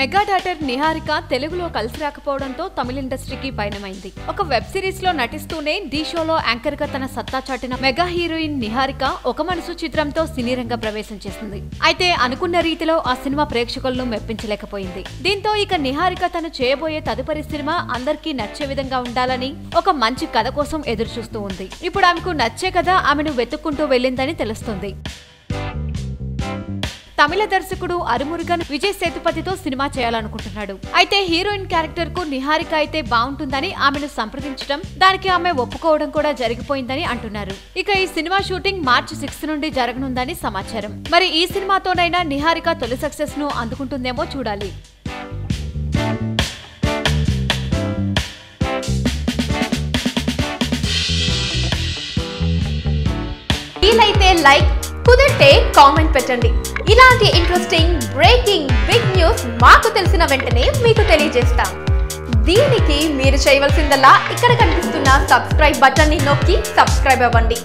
Mega daughter Niharika తెలుగులో కలిసి రాకపోవడంతో తమిళ ఇండస్ట్రీకి పయనమైంది. ఒక వెబ్ సిరీస్ లో నటిస్తూనే ఢీ షోలో యాంకర్ గా తన సత్తా చాటిన మెగా హీరోయిన్ నిహారిక ఒక మనసు చిత్రంతో సినీ రంగ ప్రవేశం చేసింది. అయితే అనుకున్న రీతిలో ఆ సినిమా ప్రేక్షకులను మెప్పించలేకపోయింది. దీంతో ఇక నిహారిక తను చేయబోయే తదుపరి సినిమా అందరికీ నచ్చే విధంగా ఉండాలని ఒక మంచి కథ కోసం ఎదురు చూస్తూ ఉంది. ఇప్పుడు ఆమెకు నచ్చే కథ ఆమెను వెతుక్కుంటూ వెళ్ళిందని తెలుస్తుంది. తమిళ దర్శకుడు అరుమురుగన్ విజయ్ సేతుపతితో సినిమా చేయాలనుకుంటున్నాడు. అయితే హీరోయిన్ క్యారెక్టర్ కు నిహారిక అయితే బాగుంటుందని ఆమెను సంప్రదించడం, దానికి ఆమె ఒప్పుకోవడం కూడా జరిగిపోయిందని అంటున్నారు. ఇక ఈ సినిమా షూటింగ్ మార్చి 6 నుండి జరగనుందని సమాచారం. మరి ఈ సినిమాతోనైనా నిహారిక తొలి సక్సెస్ ను అందుకుంటుందేమో చూడాలి. వీలైతే లైక్, కుదిరితే కామెంట్ పెట్టండి. ఇలాంటి ఇంట్రెస్టింగ్ బ్రేకింగ్ బిగ్ న్యూస్ మాకు తెలిసిన వెంటనే మీకు తెలియజేస్తాం. దీనికి మీరు చేయవలసిందల్లా ఇక్కడ కనిపిస్తున్న సబ్స్క్రైబ్ బటన్ ని నొక్కి సబ్స్క్రైబ్ అవ్వండి.